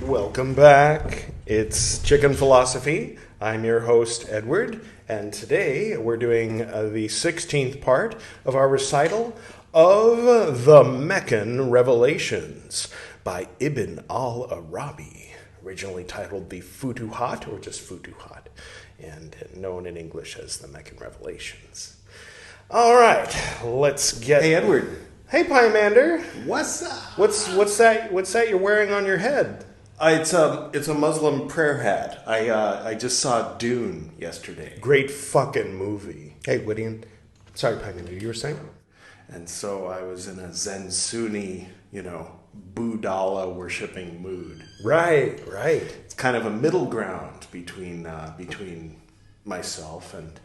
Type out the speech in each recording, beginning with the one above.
Welcome back. It's Chicken Philosophy. I'm your host, Edward, and today we're doing the 16th part of our recital of the Meccan Revelations by Ibn al-Arabi, originally titled the Futuhat, or just Futuhat, and known in English as the Meccan Revelations. All right, let's get... Hey, Edward. Hey, Pymander. What's up? What's that you're wearing on your head? It's a Muslim prayer hat. I just saw Dune yesterday. Great fucking movie. Hey, Gwydion. Sorry, Pymander, you were saying? And so I was in a Zen Sunni, Budala worshipping mood. Right. It's kind of a middle ground between myself and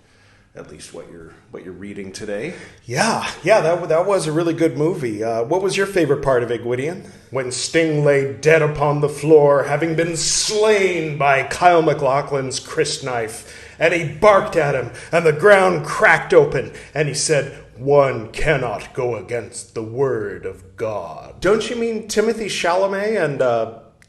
at least what you're reading today. Yeah, that was a really good movie. What was your favorite part of it, Gwydion? When Sting lay dead upon the floor, having been slain by Kyle MacLachlan's crysknife, and he barked at him, and the ground cracked open, and he said, "One cannot go against the word of God." Don't you mean Timothy Chalamet and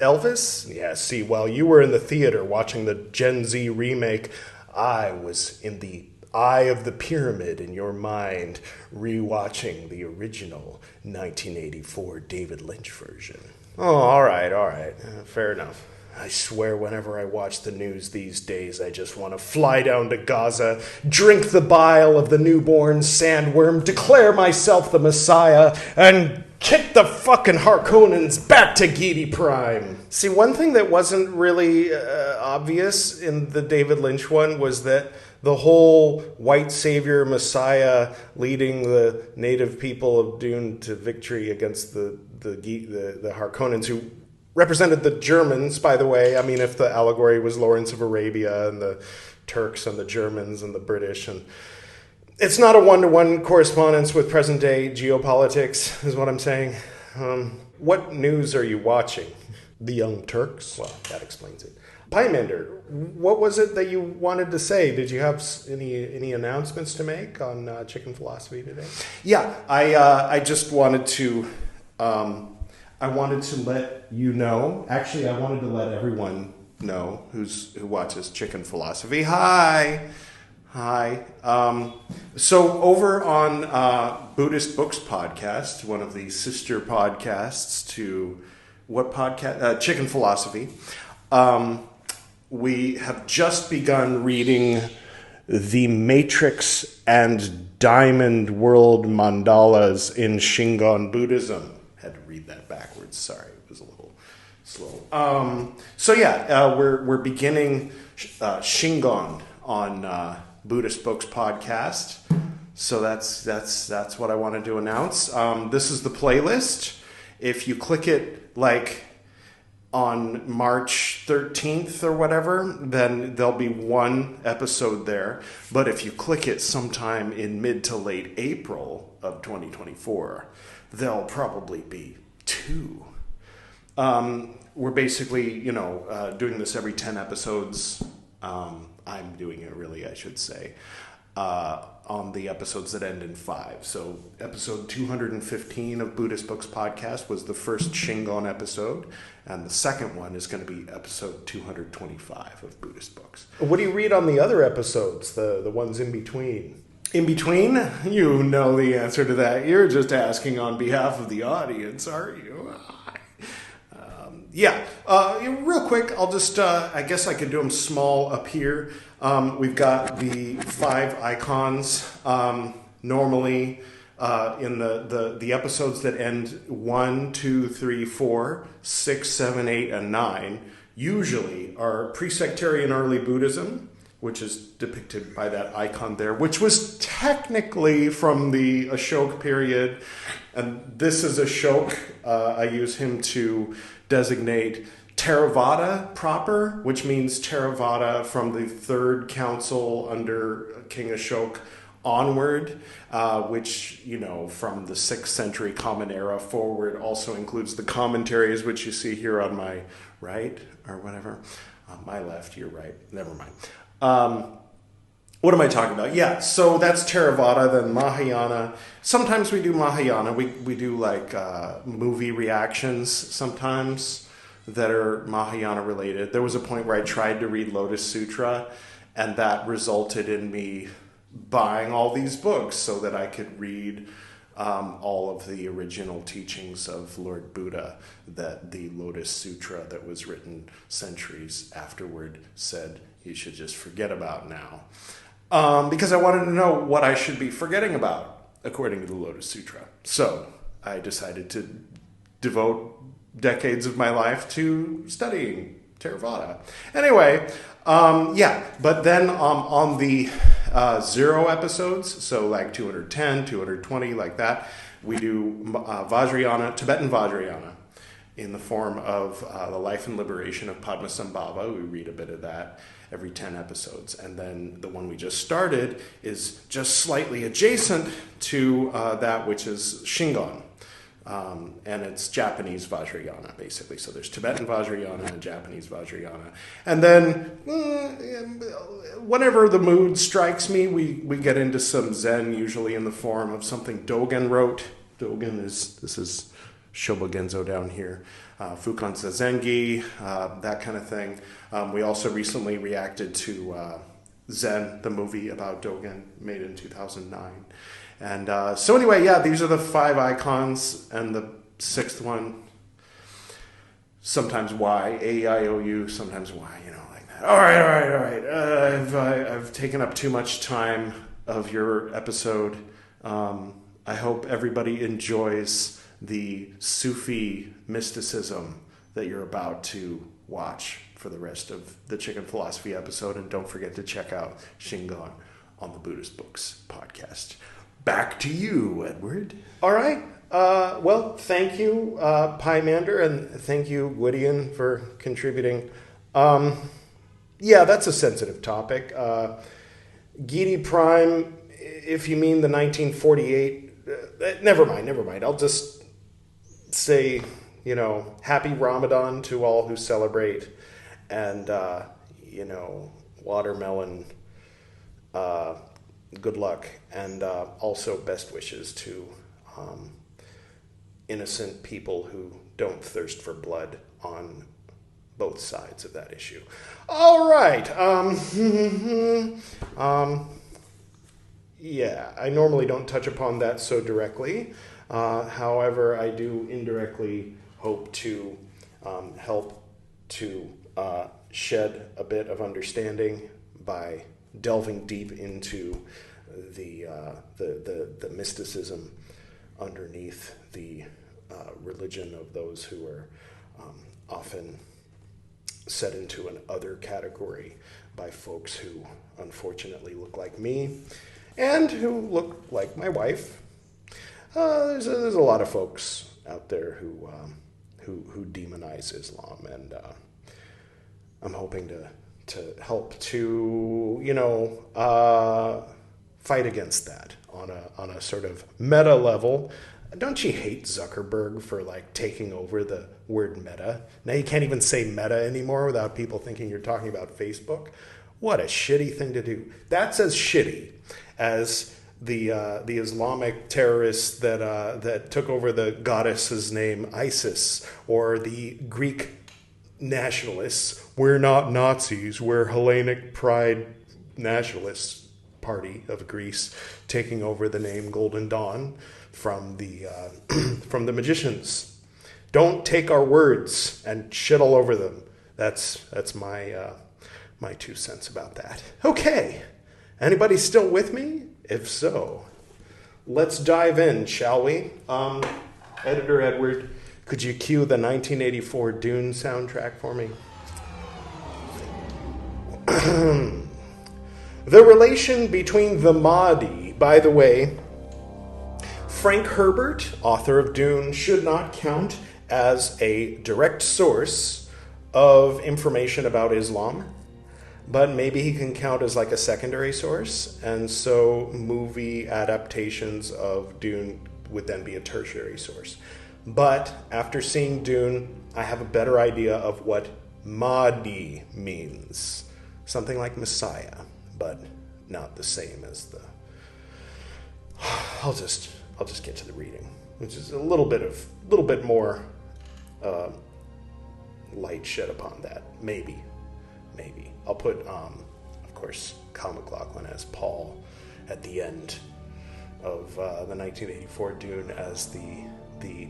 Elvis? Yeah, see, while you were in the theater watching the Gen Z remake, I was in the Eye of the Pyramid in your mind, rewatching the original 1984 David Lynch version. Oh, all right. Fair enough. I swear whenever I watch the news these days, I just want to fly down to Gaza, drink the bile of the newborn sandworm, declare myself the Messiah, and kick the fucking Harkonnens back to Gidi Prime. See, one thing that wasn't really obvious in the David Lynch one was that the whole white savior Messiah leading the native people of Dune to victory against the Harkonnens, who represented the Germans, by the way. I mean, if the allegory was Lawrence of Arabia and the Turks and the Germans and the British, and it's not a one-to-one correspondence with present-day geopolitics, is what I'm saying. What news are you watching? The Young Turks? Well, that explains it. Pymander, what was it that you wanted to say? Did you have any announcements to make on Chicken Philosophy today? Yeah, I just wanted to let you know. Actually, I wanted to let everyone know who watches Chicken Philosophy. Hi. So over on Buddhist Books Podcast, one of the sister podcasts to what podcast? Chicken Philosophy. We have just begun reading The Matrix and Diamond World Mandalas in Shingon Buddhism. Had to read that backwards. Sorry, it was a little slow. We're beginning Shingon on Buddhist Books Podcast. So that's what I wanted to announce. This is the playlist. If you click it on March 13th or whatever, then there'll be one episode there. But if you click it sometime in mid to late April of 2024, there'll probably be two. We're basically, doing this every 10 episodes. I'm doing it really, I should say, on the episodes that end in 5. So episode 215 of Buddhist Books Podcast was the first Shingon episode, and the second one is going to be episode 225 of Buddhist Books. What do you read on the other episodes, the ones in between? In between? You know the answer to that. You're just asking on behalf of the audience, aren't you? Real quick, I'll just, I guess I could do them small up here. We've got the 5 icons. Normally, in the episodes that end 1, 2, 3, 4, 6, 7, 8, and 9, usually are pre-sectarian early Buddhism, which is depicted by that icon there, which was technically from the Ashoka period. And this is Ashoka. I use him to designate Theravada proper, which means Theravada from the 3rd council under King Ashoka onward, which, from the 6th century Common Era forward also includes the commentaries, which you see here on my right, or whatever. On my left, your right. Never mind. What am I talking about? Yeah, so that's Theravada, then Mahayana. Sometimes we do Mahayana. We do movie reactions sometimes. that are Mahayana related. There was a point where I tried to read Lotus Sutra, and that resulted in me buying all these books so that I could read all of the original teachings of Lord Buddha that the Lotus Sutra that was written centuries afterward said you should just forget about now. Because I wanted to know what I should be forgetting about according to the Lotus Sutra. So I decided to devote decades of my life to studying Theravada. Anyway, but then on the 0 episodes, so like 210, 220, like that, we do Vajrayana, Tibetan Vajrayana, in the form of the life and liberation of Padmasambhava. We read a bit of that every 10 episodes. And then the one we just started is just slightly adjacent to that, which is Shingon. And it's Japanese Vajrayana, basically. So there's Tibetan Vajrayana and Japanese Vajrayana. And then whenever the mood strikes me, we get into some Zen, usually in the form of something Dogen wrote. This is Shobogenzo down here. Fukan Zazengi, that kind of thing. We also recently reacted to Zen, the movie about Dogen, made in 2009. And so anyway, these are the 5 icons, and the 6th one, sometimes Y, A-I-O-U, sometimes Y, like that. All right. I've taken up too much time of your episode. I hope everybody enjoys the Sufi mysticism that you're about to watch for the rest of the Chicken Philosophy episode. And don't forget to check out Shingon on the Buddhist Books podcast. Back to you, Edward. All right. Well, thank you, Pymander, and thank you, Gwydion, for contributing. That's a sensitive topic. Giti Prime, if you mean the 1948, never mind. I'll just say, happy Ramadan to all who celebrate, and, watermelon, good luck, and also best wishes to innocent people who don't thirst for blood on both sides of that issue. All right. I normally don't touch upon that so directly. However, I do indirectly hope to help to shed a bit of understanding by delving deep into the mysticism underneath the religion of those who are often set into an other category by folks who unfortunately look like me and who look like my wife. There's a lot of folks out there who demonize Islam, and I'm hoping to help to fight against that on a sort of meta level. Don't you hate Zuckerberg for taking over the word meta? Now you can't even say meta anymore without people thinking you're talking about Facebook. What a shitty thing to do. That's as shitty as the Islamic terrorists that took over the goddess's name Isis, or the Greek nationalists. We're not Nazis, we're Hellenic Pride Nationalists Party of Greece, taking over the name Golden Dawn from the from the magicians. Don't take our words and shit all over them. That's my my 2 cents about that. Okay, anybody still with me? If so, let's dive in, shall we? Editor Edward, could you cue the 1984 Dune soundtrack for me? The relation between the Mahdi, by the way, Frank Herbert, author of Dune, should not count as a direct source of information about Islam, but maybe he can count as a secondary source, and so movie adaptations of Dune would then be a tertiary source. But after seeing Dune, I have a better idea of what Mahdi means. Something like Messiah, but not the same as the... I'll just get to the reading, which is a little bit more light shed upon that. Maybe. I'll put, of course, Kyle MacLachlan as Paul at the end of the 1984 Dune as the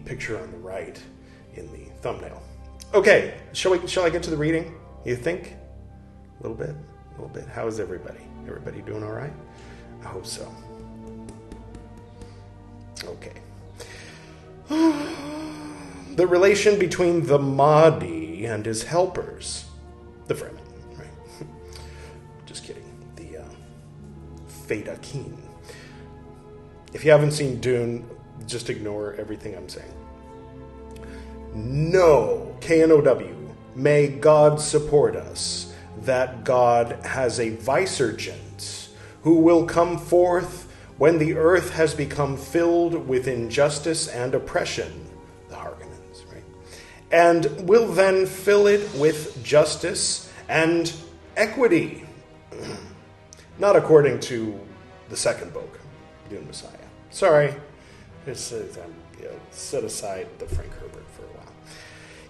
picture on the right in the thumbnail. Okay, shall I get to the reading? You think? A little bit. How is everybody? Everybody doing all right? I hope so. Okay. The relation between the Mahdi and his helpers, the Fremen, right? Just kidding. The Fedakin. If you haven't seen Dune, just ignore everything I'm saying. No, K-N-O-W, may God support us, that God has a vicegerent who will come forth when the earth has become filled with injustice and oppression, the Harkonnens, right? And will then fill it with justice and equity. Not according to the second book, Dune Messiah. Sorry, set aside the Frank Herbert for a while.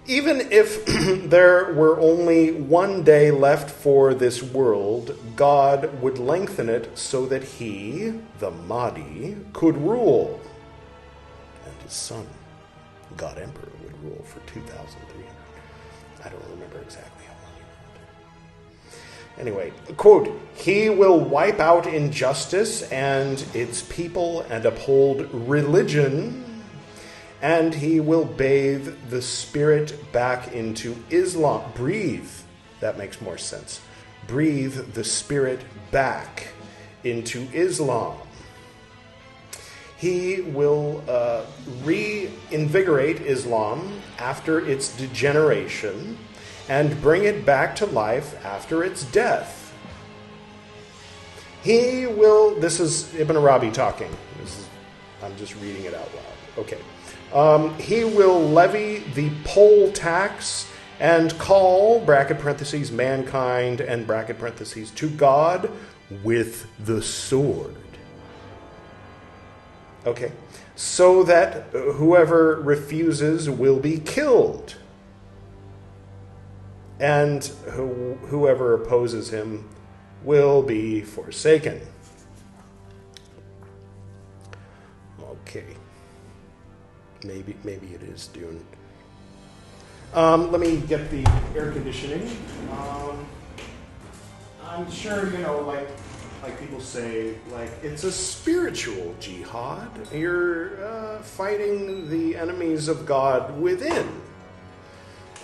Even if there were only one day left for this world, God would lengthen it so that he, the Mahdi, could rule. And his son, God Emperor, would rule for 2,300. I don't remember exactly how long he ruled. Anyway, quote, he will wipe out injustice and its people and uphold religion, and he will bathe the spirit back into Islam. Breathe. That makes more sense. Breathe the spirit back into Islam. He will reinvigorate Islam after its degeneration and bring it back to life after its death. He will, this is Ibn Arabi talking. I'm just reading it out loud. Okay. He will levy the poll tax and call, bracket parentheses, mankind, and bracket parentheses, to God with the sword. Okay. So that whoever refuses will be killed. And whoever opposes him will be forsaken. Okay. Maybe it is Dune. Let me get the air conditioning. I'm sure, like people say, like, it's a spiritual jihad. You're fighting the enemies of God within.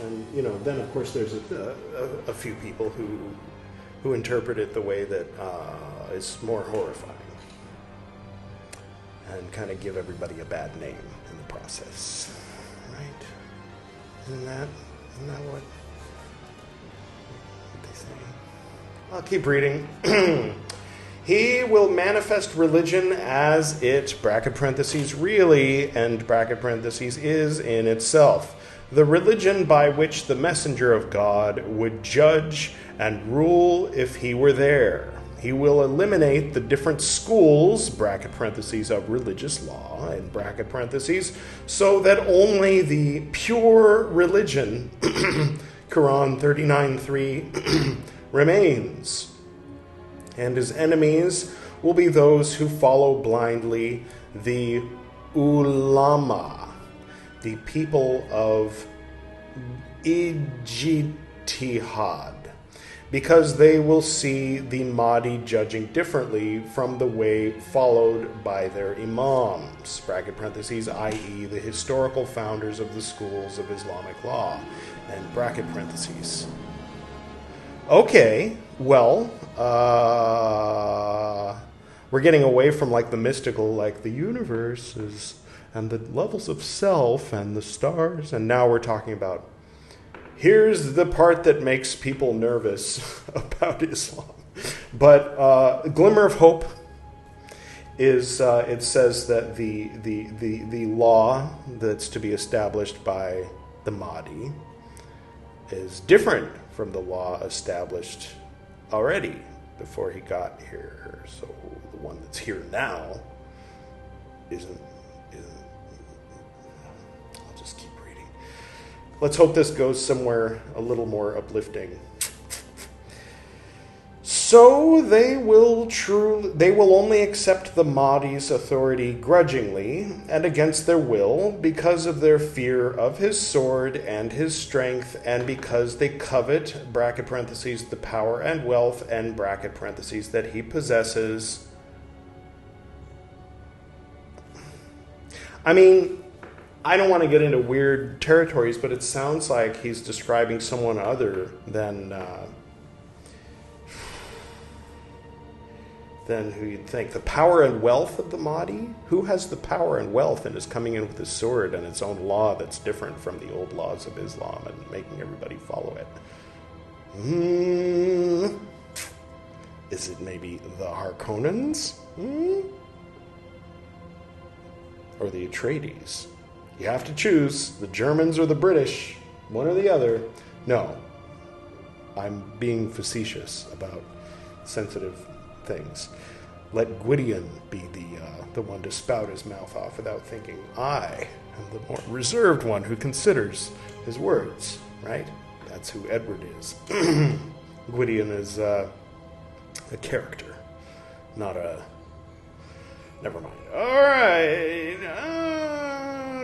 And, then of course there's a few people who interpret it the way that is more horrifying. And kind of give everybody a bad name in the process. Right? Isn't that what they say? I'll keep reading. He will manifest religion as it, bracket parentheses, really, and bracket parentheses, is in itself. The religion by which the messenger of God would judge and rule if he were there. He will eliminate the different schools, bracket parentheses, of religious law, and bracket parentheses, so that only the pure religion, Quran 39:3, remains. And his enemies will be those who follow blindly the ulama, the people of ijtihad, because they will see the Mahdi judging differently from the way followed by their imams, bracket parentheses, i.e. the historical founders of the schools of Islamic law, and bracket parentheses. Okay, well, we're getting away from like the mystical, like the universe is, and the levels of self and the stars, and now we're talking about, here's the part that makes people nervous about Islam. But a glimmer of hope is it says that the law that's to be established by the Mahdi is different from the law established already before he got here. So the one that's here now isn't. I'll just keep reading. Let's hope this goes somewhere a little more uplifting. So they will only accept the Mahdi's authority grudgingly and against their will because of their fear of his sword and his strength, and because they covet, bracket parentheses, the power and wealth, and bracket parentheses, that he possesses. I mean, I don't want to get into weird territories, but it sounds like he's describing someone other than who you'd think. The power and wealth of the Mahdi? Who has the power and wealth and is coming in with his sword and its own law that's different from the old laws of Islam and making everybody follow it? Is it maybe the Harkonnens? Or the Atreides? You have to choose the Germans or the British, one or the other. No, I'm being facetious about sensitive things. Let Gwydion be the one to spout his mouth off without thinking. I am the more reserved one who considers his words, right? That's who Edward is. Gwydion is a character, not a... Never mind. All right.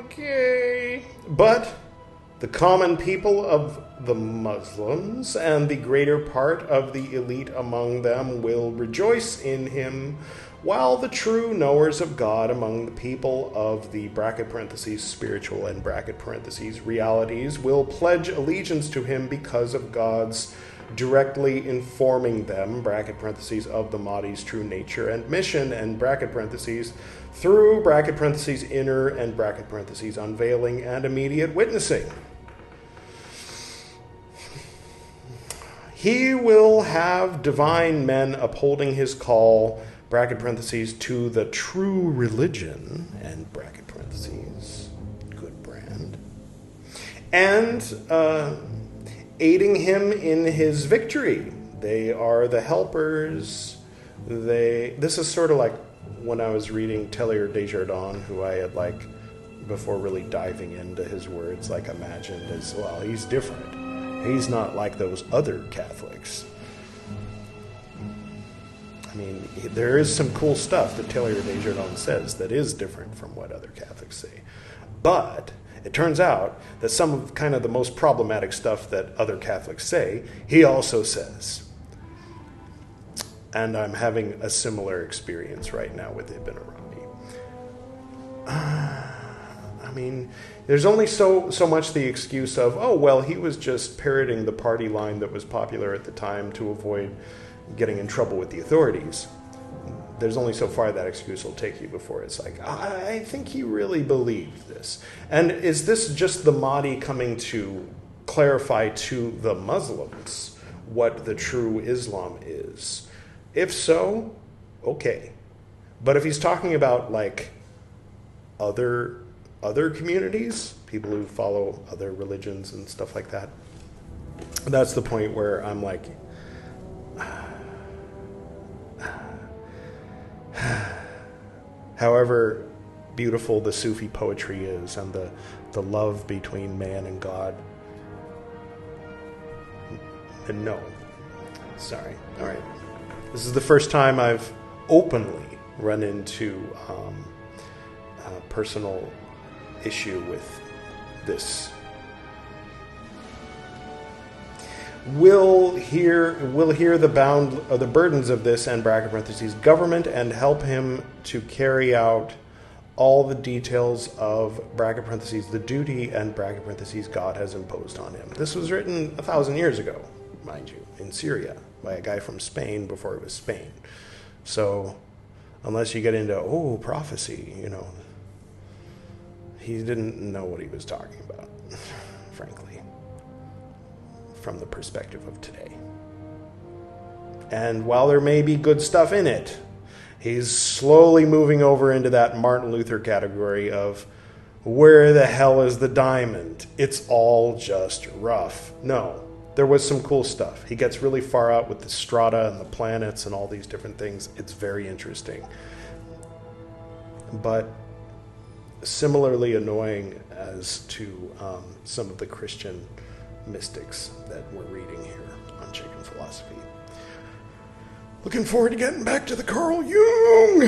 Okay. But the common people of the Muslims and the greater part of the elite among them will rejoice in him, while the true knowers of God among the people of the bracket parentheses spiritual and bracket parentheses realities will pledge allegiance to him because of God's directly informing them, bracket parentheses, of the Mahdi's true nature and mission, and bracket parentheses, through bracket parentheses inner and bracket parentheses unveiling and immediate witnessing. He will have divine men upholding his call, bracket parentheses, to the true religion, and bracket parentheses, good brand, and aiding him in his victory. They are the helpers. This is sort of like when I was reading Teilhard de Chardin, who I had, like, before really diving into his words, like, imagined as, well, he's different. He's not like those other Catholics. I mean, there is some cool stuff that Teilhard de Chardin says that is different from what other Catholics say. But it turns out that some of kind of the most problematic stuff that other Catholics say, he also says. And I'm having a similar experience right now with Ibn Arabi. I mean, there's only so much the excuse of, oh, well, he was just parroting the party line that was popular at the time to avoid getting in trouble with the authorities. There's only so far that excuse will take you before it's like, I think he really believed this. And is this just the Mahdi coming to clarify to the Muslims what the true Islam is? If so, okay. But if he's talking about, like, other communities, people who follow other religions and stuff like that, that's the point where I'm like, however beautiful the Sufi poetry is and the love between man and God. And no. Sorry. All right. This is the first time I've openly run into a personal issue with this. Will hear the burdens of this, and bracket parentheses government, and help him to carry out all the details of bracket parentheses the duty and bracket parentheses God has imposed on him. This was written 1,000 years ago, mind you, in Syria by a guy from Spain before it was Spain. So unless you get into prophecy, he didn't know what he was talking about, frankly, from the perspective of today. And while there may be good stuff in it, he's slowly moving over into that Martin Luther category of, where the hell is the diamond? It's all just rough. No, there was some cool stuff. He gets really far out with the strata and the planets and all these different things. It's very interesting. But similarly annoying as to some of the Christian mystics that we're reading here on Chicken Philosophy. Looking forward to getting back to the Carl Jung.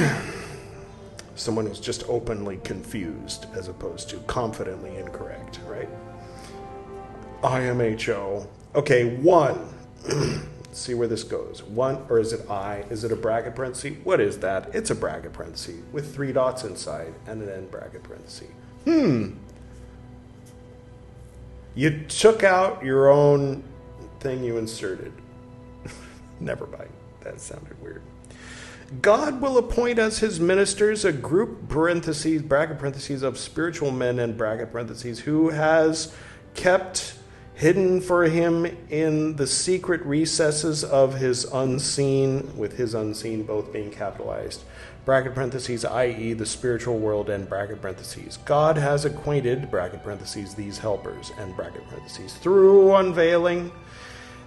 Someone who's just openly confused as opposed to confidently incorrect, right? IMHO. Okay, 1. Let's see where this goes. 1, or is it I? Is it a bracket parenthesis? What is that? It's a bracket parenthesis with 3 dots inside and an end bracket parenthesis. You took out your own thing you inserted. Never mind. That sounded weird. God will appoint as his ministers a group, parentheses, bracket parentheses, of spiritual men, and bracket parentheses, who has kept hidden for him in the secret recesses of his unseen, with his unseen both being capitalized, bracket parentheses, i.e. the spiritual world, and bracket parentheses. God has acquainted, bracket parentheses, these helpers, and bracket parentheses, through unveiling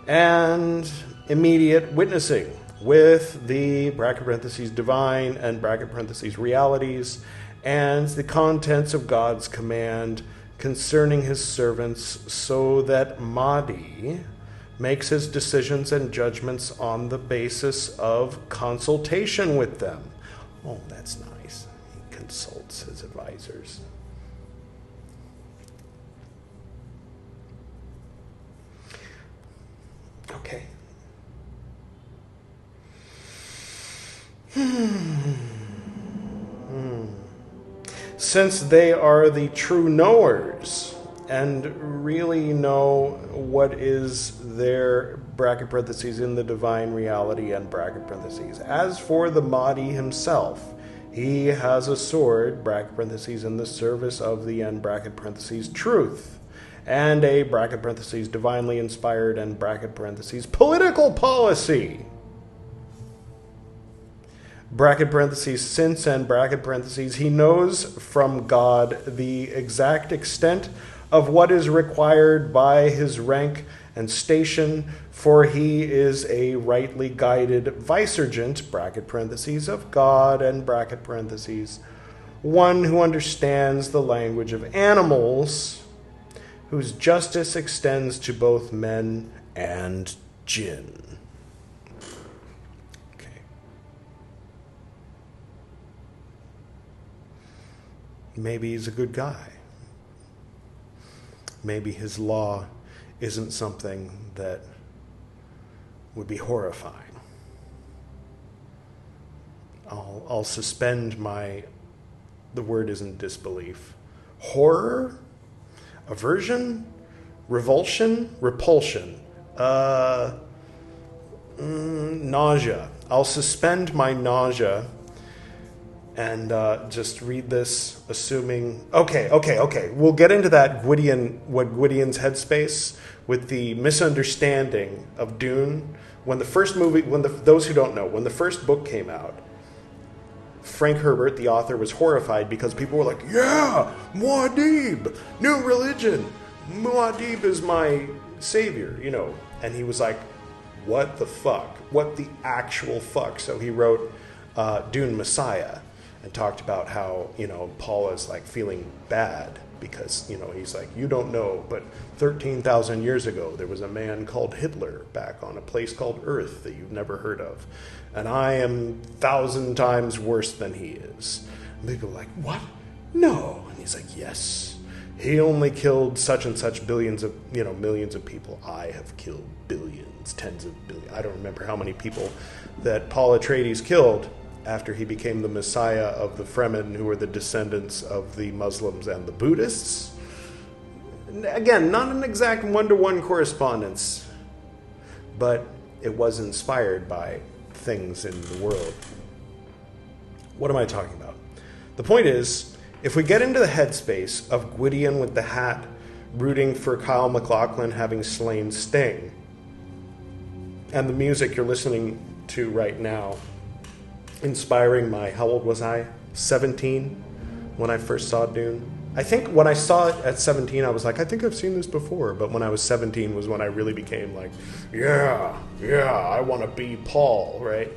and immediate witnessing with the, bracket parentheses, divine, and bracket parentheses, realities, and the contents of God's command concerning his servants, so that Mahdi makes his decisions and judgments on the basis of consultation with them. Oh, that's nice. He consults his advisors. Okay. Since they are the true knowers and really know what is their, bracket parentheses, in the divine reality, and bracket parentheses. As for the Mahdi himself, he has a sword, bracket parentheses, in the service of the, end bracket parentheses, truth, and a, bracket parentheses, divinely inspired, and bracket parentheses, political policy. Bracket parentheses, since, and bracket parentheses, he knows from God the exact extent of what is required by his rank and station, for he is a rightly guided vicegerent, bracket parentheses, of God, and bracket parentheses, one who understands the language of animals, whose justice extends to both men and jinn. Maybe he's a good guy. Maybe his law isn't something that would be horrifying. I'll suspend my, the word isn't disbelief, horror, aversion, revulsion, repulsion, nausea. I'll suspend my nausea and just read this, assuming... Okay. We'll get into that Gwydion's headspace with the misunderstanding of Dune. When the first movie, those who don't know, when the first book came out, Frank Herbert, the author, was horrified because people were like, yeah, Muad'dib, new religion. Muad'dib is my savior, you know. And he was like, what the fuck? What the actual fuck? So he wrote Dune Messiah, and talked about how, you know, Paul is like feeling bad because, you know, he's like, you don't know, but 13,000 years ago there was a man called Hitler back on a place called Earth that you've never heard of, and I am 1,000 times worse than he is. And people are like, what? No. And he's like, yes. He only killed such and such billions of, you know, millions of people. I have killed billions, tens of billions. I don't remember how many people that Paul Atreides killed after he became the Messiah of the Fremen, who were the descendants of the Muslims and the Buddhists. Again, not an exact one-to-one correspondence, but it was inspired by things in the world. What am I talking about? The point is, if we get into the headspace of Gwydion with the hat rooting for Kyle MacLachlan having slain Sting, and the music you're listening to right now inspiring my, how old was I? 17 when I first saw Dune. I think when I saw it at 17, I was like, I think I've seen this before. But when I was 17 was when I really became like, yeah, I want to be Paul, right?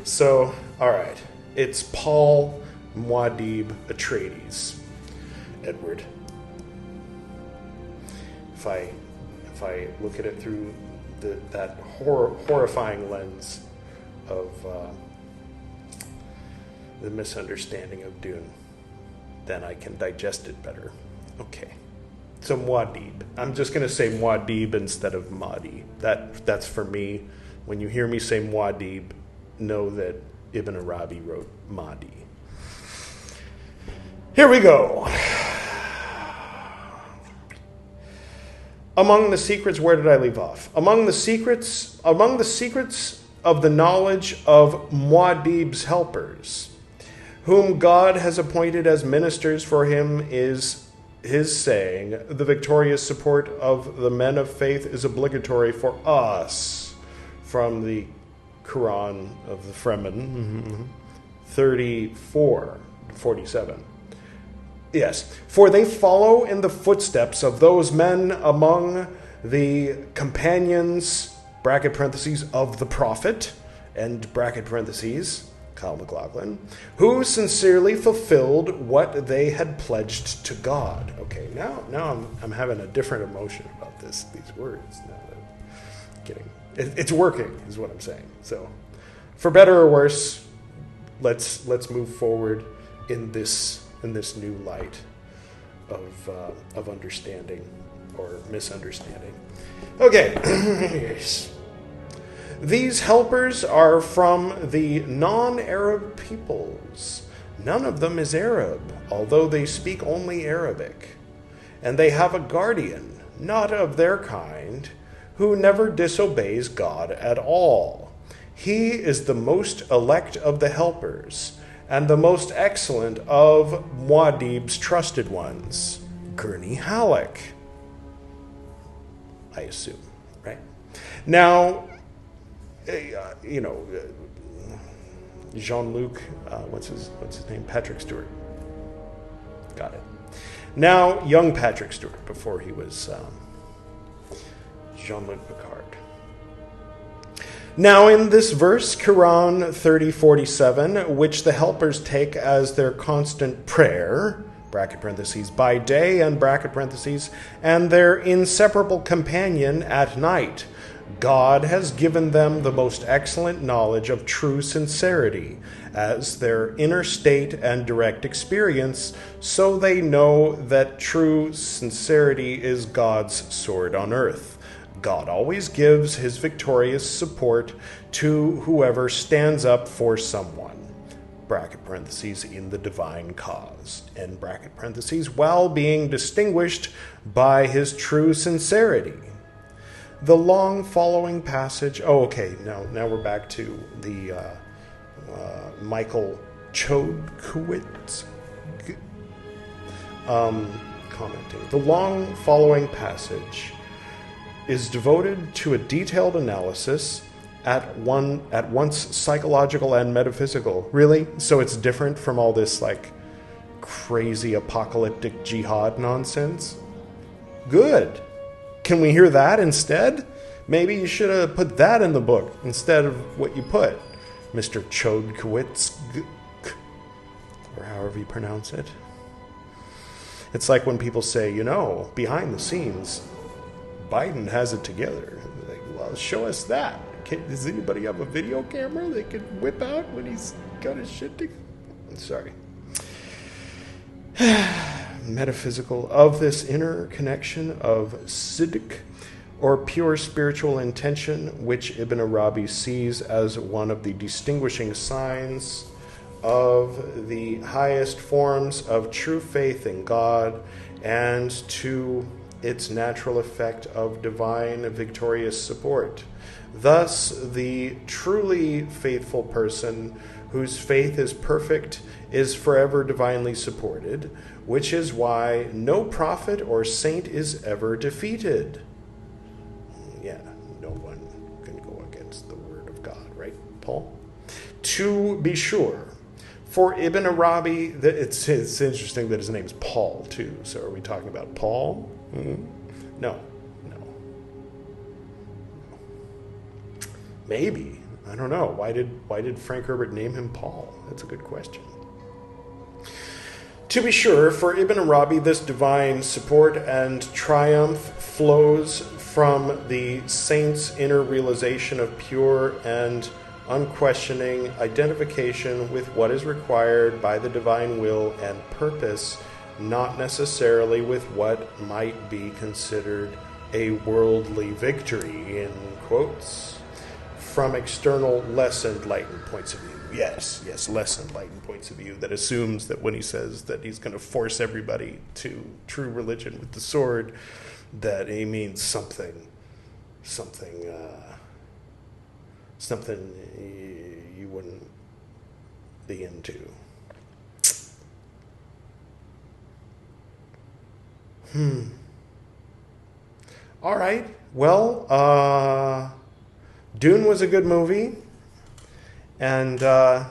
So, all right. It's Paul Muad'dib Atreides. Edward. If I look at it through that horrifying lens of the misunderstanding of Dune, then I can digest it better. Okay. So Muad'dib. I'm just going to say Muad'dib instead of Mahdi. That's for me. When you hear me say Muad'dib, know that Ibn Arabi wrote Mahdi. Here we go. Among the secrets, where did I leave off? Among the secrets of the knowledge of Muad'dib's helpers, whom God has appointed as ministers for him, is his saying, the victorious support of the men of faith is obligatory for us, from the Quran of the Fremen, 34:47. Yes, for they follow in the footsteps of those men among the companions, bracket parentheses, of the prophet, end bracket parentheses, Kyle MacLachlan, who sincerely fulfilled what they had pledged to God. Okay, now I'm having a different emotion about these words. Now that I'm getting, it's working, is what I'm saying. So, for better or worse, let's move forward in this new light of understanding or misunderstanding. Okay. Yes. These helpers are from the non-Arab peoples. None of them is Arab, although they speak only Arabic. And they have a guardian, not of their kind, who never disobeys God at all. He is the most elect of the helpers, and the most excellent of Muad'dib's trusted ones, Gurney Halleck, I assume, right? Now, Jean-Luc, what's his name? Patrick Stewart. Got it. Now, young Patrick Stewart, before he was Jean-Luc Picard. Now, in this verse, Quran 30:47, which the helpers take as their constant prayer, bracket parentheses, by day, and bracket parentheses, and their inseparable companion at night, God has given them the most excellent knowledge of true sincerity as their inner state and direct experience, so they know that true sincerity is God's sword on earth. God always gives his victorious support to whoever stands up for someone, bracket parentheses, in the divine cause, end bracket parentheses, while being distinguished by his true sincerity. The long following passage. Oh, okay. Now we're back to the Michael Chodkiewicz commenting. The long following passage is devoted to a detailed analysis at once psychological and metaphysical. Really? So it's different from all this like crazy apocalyptic jihad nonsense? Good. Can we hear that instead? Maybe you should have put that in the book instead of what you put, Mr. Chodkiewicz, or however you pronounce it. It's like when people say, behind the scenes, Biden has it together. Like, well, show us that. Does anybody have a video camera they could whip out when he's got his shit together? I'm sorry. Metaphysical, of this inner connection of sidq, or pure spiritual intention, which Ibn Arabi sees as one of the distinguishing signs of the highest forms of true faith in God, and to its natural effect of divine victorious support. Thus, the truly faithful person whose faith is perfect is forever divinely supported, which is why no prophet or saint is ever defeated. Yeah, no one can go against the word of God, right, Paul? To be sure, for Ibn Arabi, it's interesting that his name's Paul, too. So are we talking about Paul? Mm-hmm. No. Maybe. I don't know. Why did Frank Herbert name him Paul? That's a good question. To be sure, for Ibn Arabi, this divine support and triumph flows from the saint's inner realization of pure and unquestioning identification with what is required by the divine will and purpose, not necessarily with what might be considered a worldly victory, in quotes, from external, less enlightened points of view. Yes, less enlightened points of view that assumes that when he says that he's going to force everybody to true religion with the sword, that he means something you wouldn't be into. All right. Well, Dune was a good movie. And, I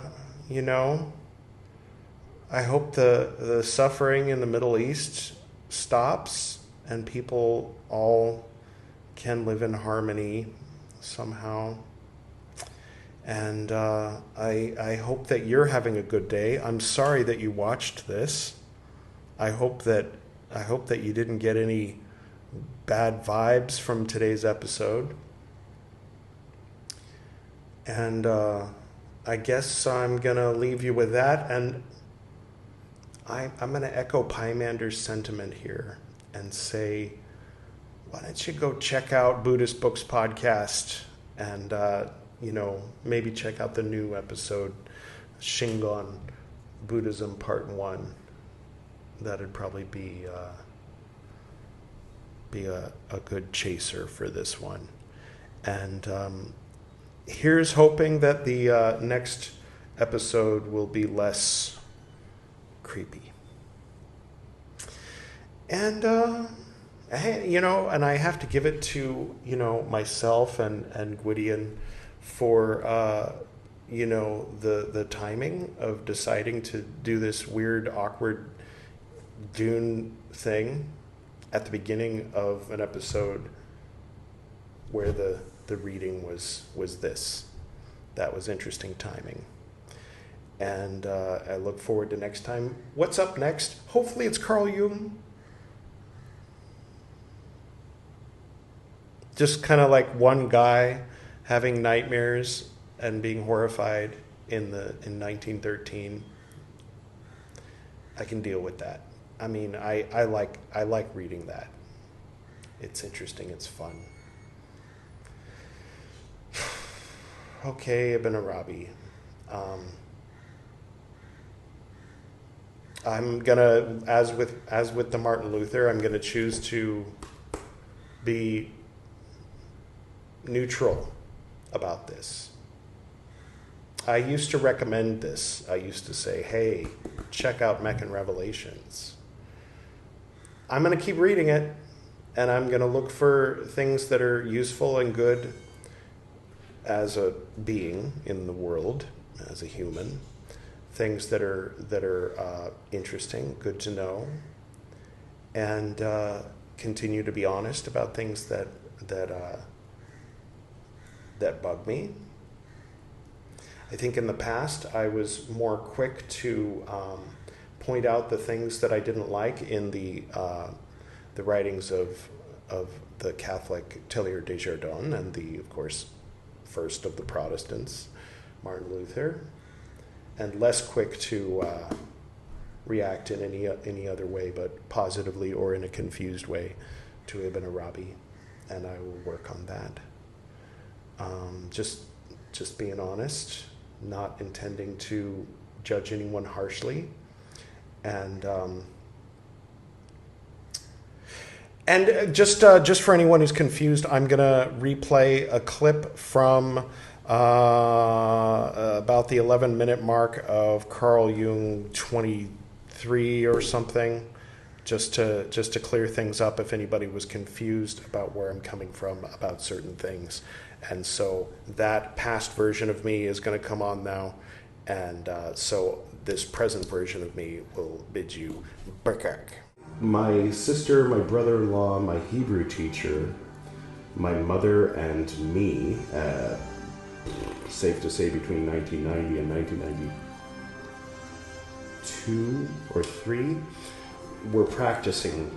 hope the suffering in the Middle East stops and people all can live in harmony somehow. And I hope that you're having a good day. I'm sorry that you watched this. I hope that you didn't get any bad vibes from today's episode. And I guess I'm going to leave you with that. And I'm going to echo Pymander's sentiment here and say, why don't you go check out Buddhist Books Podcast and, maybe check out the new episode, Shingon Buddhism Part 1. That'd probably be a good chaser for this one. And here's hoping that the next episode will be less creepy. And, and I have to give it to, myself and Gwydion for, the timing of deciding to do this weird, awkward Dune thing at the beginning of an episode where the reading was this. That was interesting timing. And I look forward to next time. What's up next? Hopefully it's Carl Jung. Just kind of like one guy having nightmares and being horrified in 1913. I can deal with that. I mean, I like reading that. It's interesting. It's fun. Okay, Ibn Arabi. I'm gonna, as with the Martin Luther, I'm gonna choose to be neutral about this. I used to recommend this. I used to say, hey, check out Meccan Revelations. I'm going to keep reading it, and I'm going to look for things that are useful and good as a being in the world, as a human. Things that are interesting, good to know, and continue to be honest about things that bug me. I think in the past I was more quick to point out the things that I didn't like in the writings of the Catholic Teilhard de Chardin and the, of course, first of the Protestants, Martin Luther, and less quick to react in any other way, but positively or in a confused way, to Ibn Arabi, and I will work on that. Just being honest, not intending to judge anyone harshly, and just for anyone who's confused, I'm gonna replay a clip from about the 11-minute mark of Carl Jung 23 or something, just to clear things up if anybody was confused about where I'm coming from about certain things. And so that past version of me is going to come on now, and so this present version of me will bid you Berkak. My sister, my brother-in-law, my Hebrew teacher, my mother, and me, safe to say between 1990 and 1996, 2 or 3 were practicing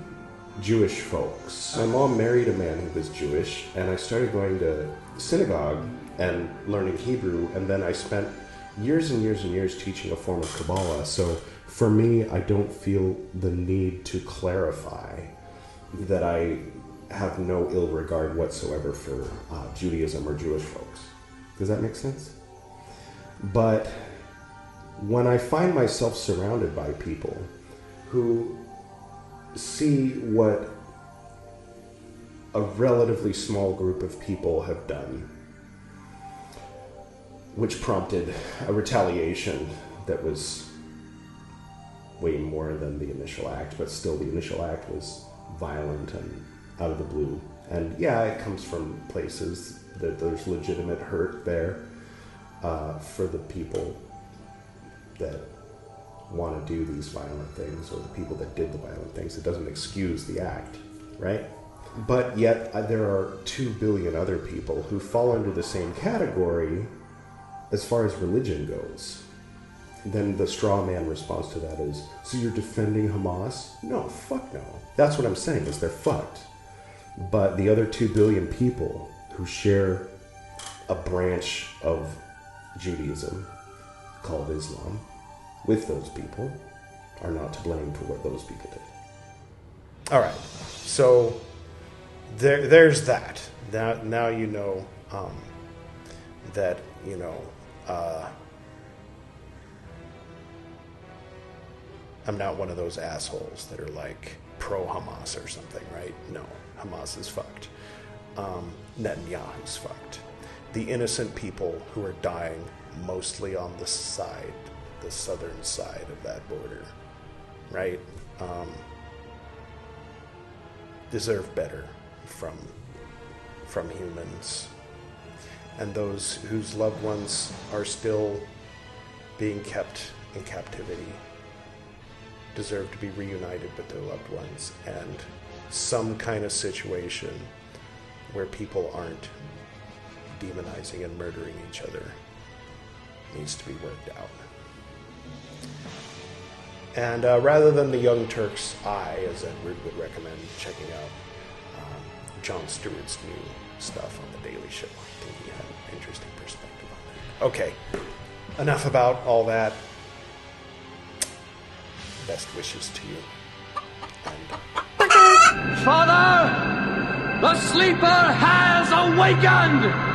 Jewish folks. My mom married a man who was Jewish, and I started going to synagogue and learning Hebrew, and then I spent years and years and years teaching a form of Kabbalah. So for me, I don't feel the need to clarify that I have no ill regard whatsoever for Judaism or Jewish folks. Does that make sense? But when I find myself surrounded by people who see what a relatively small group of people have done, which prompted a retaliation that was way more than the initial act, but still the initial act was violent and out of the blue. And yeah, it comes from places that there's legitimate hurt there for the people that want to do these violent things, or the people that did the violent things. It doesn't excuse the act, right? But yet there are 2 billion other people who fall under the same category as far as religion goes. Then the straw man response to that is, so you're defending Hamas? No, fuck no. That's what I'm saying, is they're fucked. But the other 2 billion people who share a branch of Judaism called Islam with those people are not to blame for what those people did. All right. So there's that. Now you know that, you know, I'm not one of those assholes that are like pro-Hamas or something, right? No, Hamas is fucked. Netanyahu's fucked. The innocent people who are dying mostly on the side, the southern side of that border, right? Deserve better from humans. And those whose loved ones are still being kept in captivity deserve to be reunited with their loved ones, and some kind of situation where people aren't demonizing and murdering each other needs to be worked out. And rather than the Young Turk's Eye, as Edward would recommend checking out Jon Stewart's new stuff on The Daily Show. I think he had an interesting perspective on that. Okay, enough about all that. Best wishes to you. And Father, the sleeper has awakened!